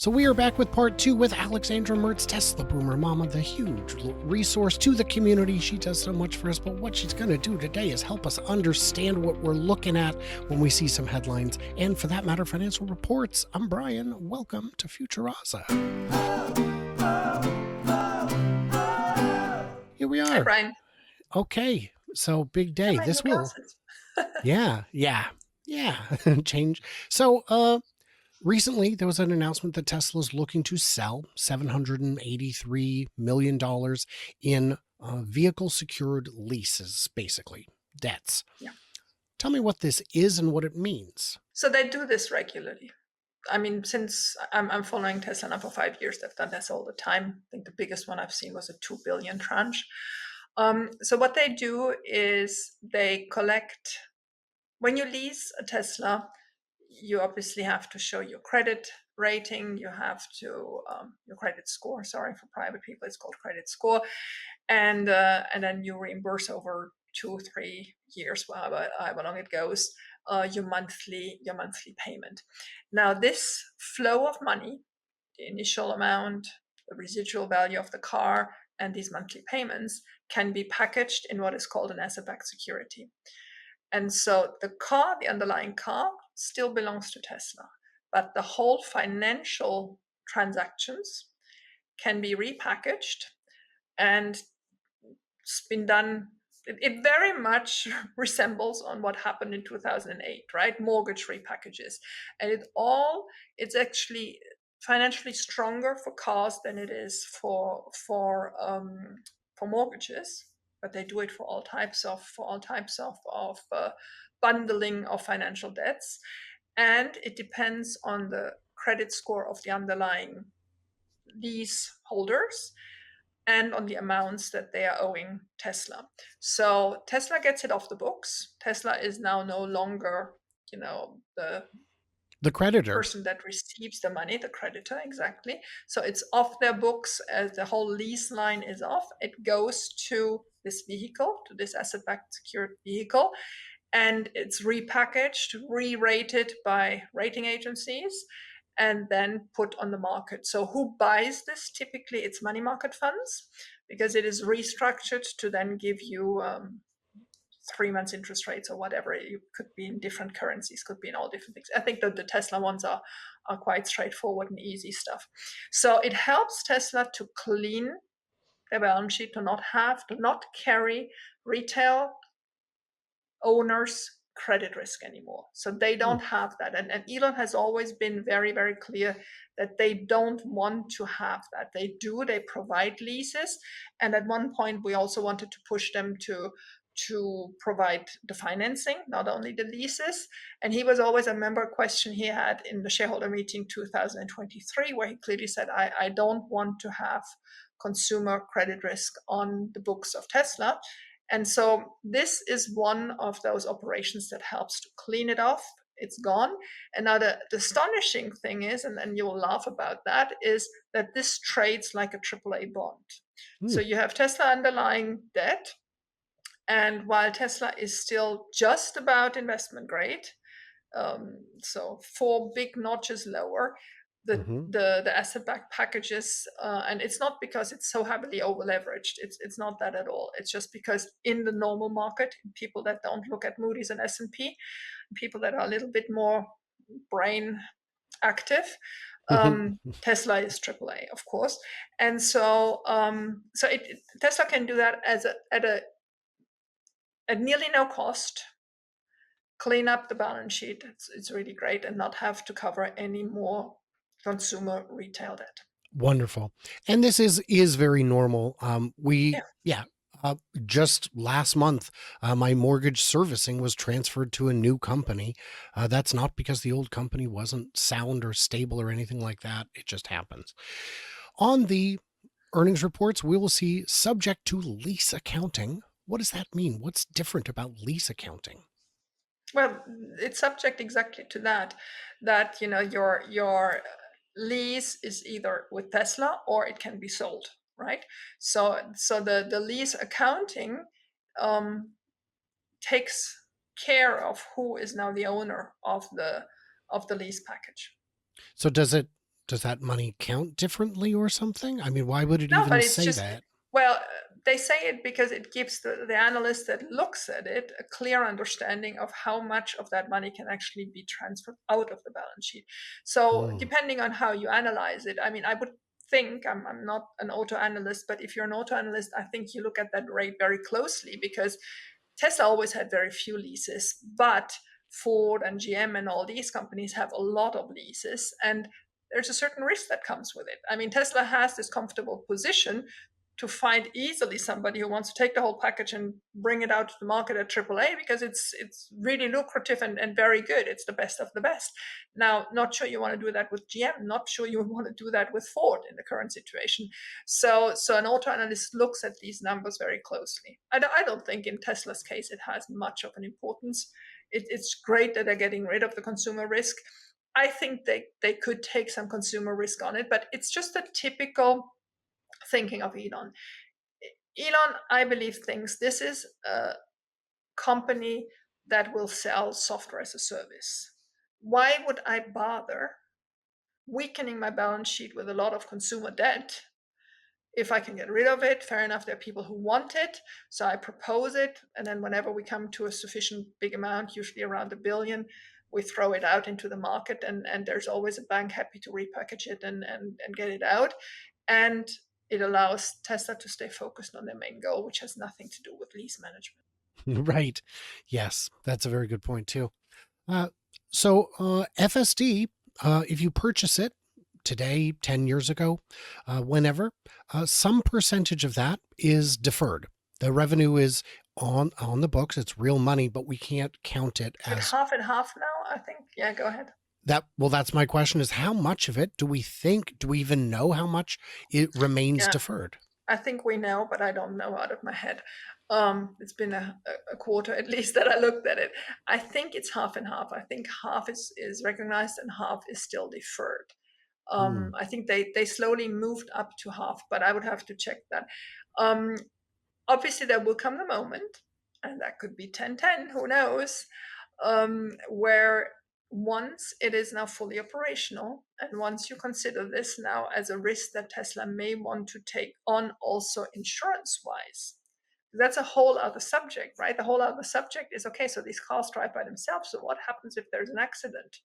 So we are back with part 2 with Alexandra Merz, Tesla Boomer Mama, the huge resource to the community. She does so much for us, but what she's going to do today is help us understand what we're looking at when we see some headlines, and for that matter, financial reports. I'm Brian. Welcome to Futuraza. Here we Hi, are. Brian. Okay, so big day. My This new will, glasses. yeah, change. So, recently, there was an announcement that Tesla is looking to sell $783 million in vehicle-secured leases, basically, debts. Yeah. Tell me what this is and what it means. So they do this regularly. I mean, since I'm following Tesla now for 5 years, they've done this all the time. I think the biggest one I've seen was a 2 billion tranche. So what they do is they collect, when you lease a Tesla, you obviously have to show your credit rating. You have to, your credit score, sorry, for private people, it's called credit score. And then you reimburse over 2-3 years, however long it goes, your monthly payment. Now, this flow of money, the initial amount, the residual value of the car, and these monthly payments can be packaged in what is called an asset-backed security. And so the car, the underlying car, still belongs to Tesla, but the whole financial transactions can be repackaged, and it's been done. It very much resembles on what happened in 2008, right? Mortgage repackages, and it's actually financially stronger for cars than it is for mortgages. But they do it for all types of bundling of financial debts, and it depends on the credit score of the underlying lease holders and on the amounts that they are owing Tesla. So Tesla gets it off the books. Tesla is now no longer, The creditor. person that receives the money, the creditor, exactly. So it's off their books, as the whole lease line is off. It goes to this vehicle, to this asset-backed secured vehicle, and it's repackaged, re-rated by rating agencies, and then put on the market. So who buys this? Typically, it's money market funds, because it is restructured to then give you 3 months interest rates or whatever. It could be in different currencies, could be in all different things. I think that the Tesla ones are quite straightforward and easy stuff. So it helps Tesla to clean their balance sheet, to not carry retail owners credit risk anymore. So they don't have that. And Elon has always been very, very clear that they don't want to have that. They provide leases. And at one point, we also wanted to push them to provide the financing, not only the leases. And he was always, a member question he had in the shareholder meeting 2023, where he clearly said, I don't want to have consumer credit risk on the books of Tesla. And so this is one of those operations that helps to clean it off. It's gone. And now the astonishing thing is, and you will laugh about that, is that this trades like a AAA bond. So you have Tesla underlying debt. And while Tesla is still just about investment grade, so 4 big notches lower, the asset-backed packages, and it's not because it's so heavily over-leveraged. It's not that at all. It's just because in the normal market, people that don't look at Moody's and S&P, people that are a little bit more brain active, Tesla is AAA, of course. And so Tesla can do that at nearly no cost, clean up the balance sheet. It's really great, and not have to cover any more consumer retail debt. Wonderful. And this is very normal. Just last month, my mortgage servicing was transferred to a new company. That's not because the old company wasn't sound or stable or anything like that. It just happens. On the earnings reports, we will see subject to lease accounting. What does that mean? What's different about lease accounting? Well, it's subject exactly to that your lease is either with Tesla or it can be sold, right? So the lease accounting takes care of who is now the owner of the lease package. So does it Does that money count differently or something? I mean, why would it No, even but it's say just, that? well, they say it because it gives the analyst that looks at it a clear understanding of how much of that money can actually be transferred out of the balance sheet. So Hmm. depending on how you analyze it, I mean, I would think, I'm not an auto analyst, but if you're an auto analyst, I think you look at that rate very closely, because Tesla always had very few leases, but Ford and GM and all these companies have a lot of leases, and there's a certain risk that comes with it. I mean, Tesla has this comfortable position to find easily somebody who wants to take the whole package and bring it out to the market at AAA, because it's really lucrative and very good. It's the best of the best. Now, not sure you want to do that with GM, not sure you want to do that with Ford in the current situation. So an auto analyst looks at these numbers very closely. I don't think in Tesla's case it has much of an importance. It's great that they're getting rid of the consumer risk. I think they could take some consumer risk on it, but it's just a typical thinking of Elon. Elon, I believe, thinks this is a company that will sell software as a service. Why would I bother weakening my balance sheet with a lot of consumer debt? If I can get rid of it, fair enough, there are people who want it, so I propose it, and then whenever we come to a sufficient big amount, usually around $1 billion, we throw it out into the market, and there's always a bank happy to repackage it and get it out. And it allows Tesla to stay focused on their main goal, which has nothing to do with lease management. Right. Yes, that's a very good point too. Uh, so FSD, if you purchase it today, 10 years ago, whenever, some percentage of that is deferred. The revenue is on the books. It's real money, but we can't count it Is it as half and half now? I think. Yeah, go ahead. that. Well, that's my question: is how much of it do we think? Do we even know how much it remains Yeah, deferred? I think we know, but I don't know out of my head. It's been a quarter at least that I looked at it. I think it's half and half. I think half is recognized and half is still deferred. Hmm. I think they slowly moved up to half, but I would have to check that. Um, Obviously, there will come the moment, and that could be 10-10, who knows, where once it is now fully operational, and once you consider this now as a risk that Tesla may want to take on also insurance wise, that's a whole other subject, right? The whole other subject is, okay, so these cars drive by themselves. So what happens if there's an accident?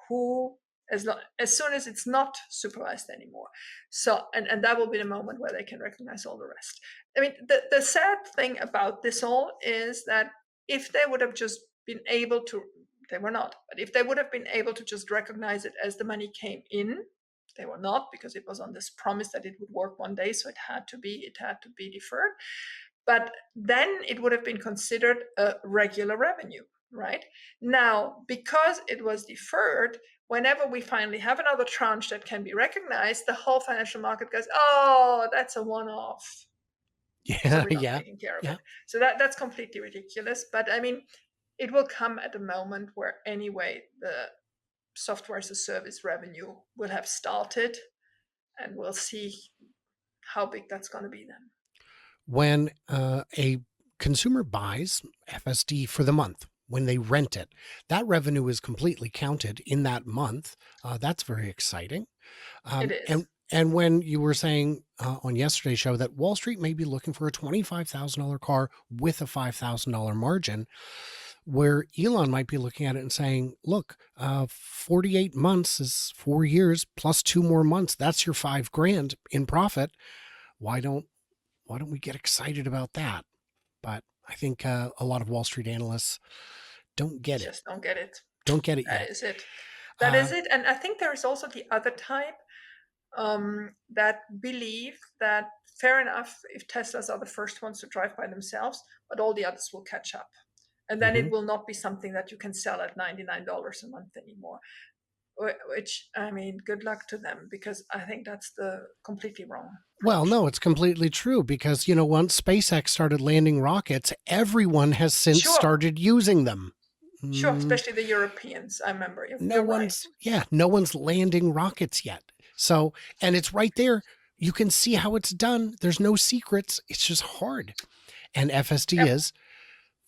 Who, as soon as it's not supervised anymore? So and that will be the moment where they can recognize all the rest. I mean, the sad thing about this all is that if they would have just been able to, they were not, but if they would have been able to just recognize it as the money came in, they were not, because it was on this promise that it would work one day, so it had to be deferred. But then it would have been considered a regular revenue, right? Now, because it was deferred, whenever we finally have another tranche that can be recognized, the whole financial market goes, oh, that's a one-off. So Yeah. we're not Yeah. taking care of Yeah. it. So that's completely ridiculous. But I mean, it will come at a moment where anyway the software as a service revenue will have started, and we'll see how big that's going to be then. When a consumer buys FSD for the month, when they rent it, that revenue is completely counted in that month. That's very exciting. It And is. when you were saying on yesterday's show that Wall Street may be looking for a $25,000 car with a $5,000 margin, where Elon might be looking at it and saying, look, 48 months is 4 years plus 2 more months. That's your 5 grand in profit. Why don't we get excited about that? But I think a lot of Wall Street analysts don't get it. Just don't get it. Don't get it That yet. is it. That Uh, is it. And I think there is also the other type, that believe that fair enough if Teslas are the first ones to drive by themselves, but all the others will catch up. And then mhm. it will not be something that you can sell at $99 a month anymore. Which, I mean, good luck to them, because I think that's the completely wrong Well, approach. no, it's completely true because, once SpaceX started landing rockets, everyone has since Sure, started using them. sure, Mm, especially the Europeans. I remember you. no You're right. one's, yeah, no one's landing rockets yet. So, and it's right there. You can see how it's done. There's no secrets. It's just hard. And FSD Yep, is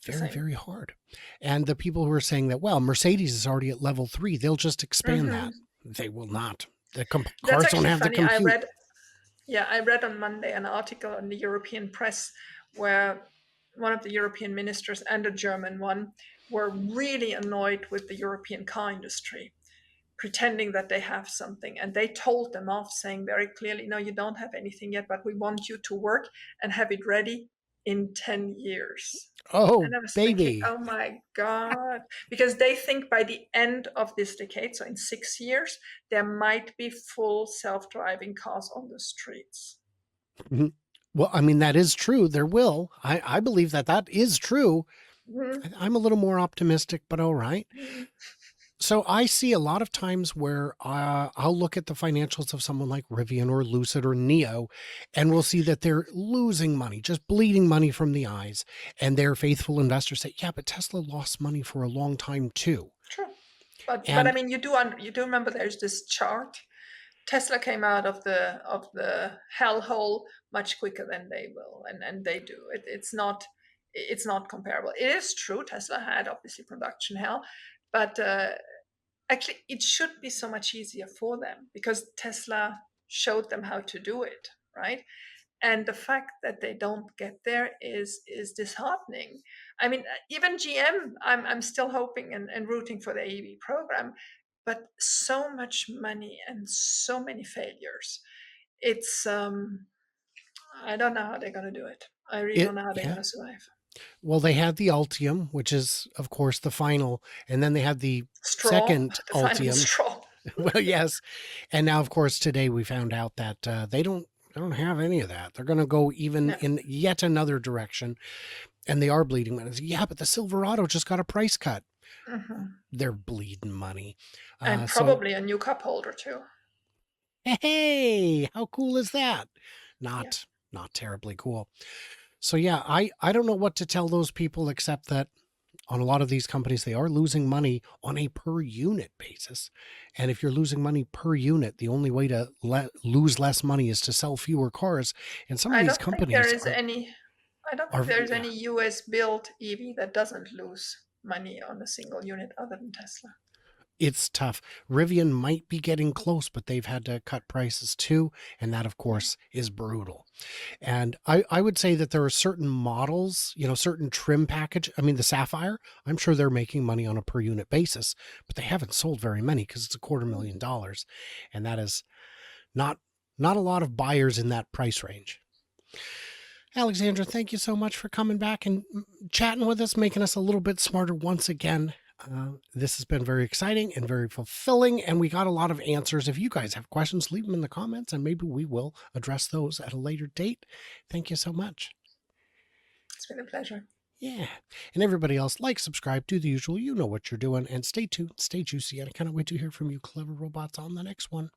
the very, same. very hard. And the people who are saying that, well, Mercedes is already at level 3, they'll just expand that. Hmm. They will not. That's cars don't actually have the funny. I compute. read, yeah, I read on Monday an article in the European press where one of the European ministers and a German one were really annoyed with the European car industry, pretending that they have something. And they told them off, saying very clearly, no, you don't have anything yet, but we want you to work and have it ready in 10 years. Oh, And I was thinking, baby. oh my God, because they think by the end of this decade, so in 6 years, there might be full self driving cars on the streets. Mhm. Well, I mean, that is true. There will. I believe that that is true. Mm, I'm a little more optimistic, but all right. mm, So I see a lot of times where I'll look at the financials of someone like Rivian or Lucid or Neo, and we'll see that they're losing money, just bleeding money from the eyes. And their faithful investors say, yeah, but Tesla lost money for a long time too. true. But I And mean, you do remember there's this chart. Tesla came out of the hellhole much quicker than they will, and they do. It's not comparable. It is true. Tesla had obviously production hell, but actually, it should be so much easier for them because Tesla showed them how to do it, right? And the fact that they don't get there is disheartening. I mean, even GM, I'm still hoping and rooting for the EV program, but so much money and so many failures. It's I don't know how they're going to do it. I really don't know how they're yeah, going to survive. well, they had the Ultium, which is of course the final, and then they had the Straw, second the final Ultium. straw. Well, yes, and now of course today we found out that they don't have any of that. They're going to go even Yeah. in yet another direction, and they are bleeding money. Yeah, but the Silverado just got a price cut. Hmm. They're bleeding money. And So probably a new cup holder too. hey, how cool is that? Yeah. Not terribly cool. So yeah, I don't know what to tell those people except that on a lot of these companies they are losing money on a per unit basis. And if you're losing money per unit, the only way to lose less money is to sell fewer cars. And some of I these don't think there companies is any. I don't think are there is yeah, any US built EV that doesn't lose money on a single unit other than Tesla. it's tough. Rivian might be getting close, but they've had to cut prices too, and that of Yeah. course is brutal. And I would say that there are certain models, certain trim package. I mean, the Sapphire, I'm sure they're making money on a per unit basis, but they haven't sold very many because it's a quarter Mm. million dollars. And that is not not a lot of buyers in that price range. Alexandra, thank you so much for coming back and chatting with us, making us a little bit smarter once again. This has been very exciting and very fulfilling, and we got a lot of answers. If you guys have questions, leave them in the comments, and maybe we will address those at a later date. Thank you so much. It's been a pleasure. Yeah. And everybody else, like, subscribe, do the usual. You know what you're doing, and stay tuned, stay juicy, and I cannot wait to hear from you, clever robots, on the next one.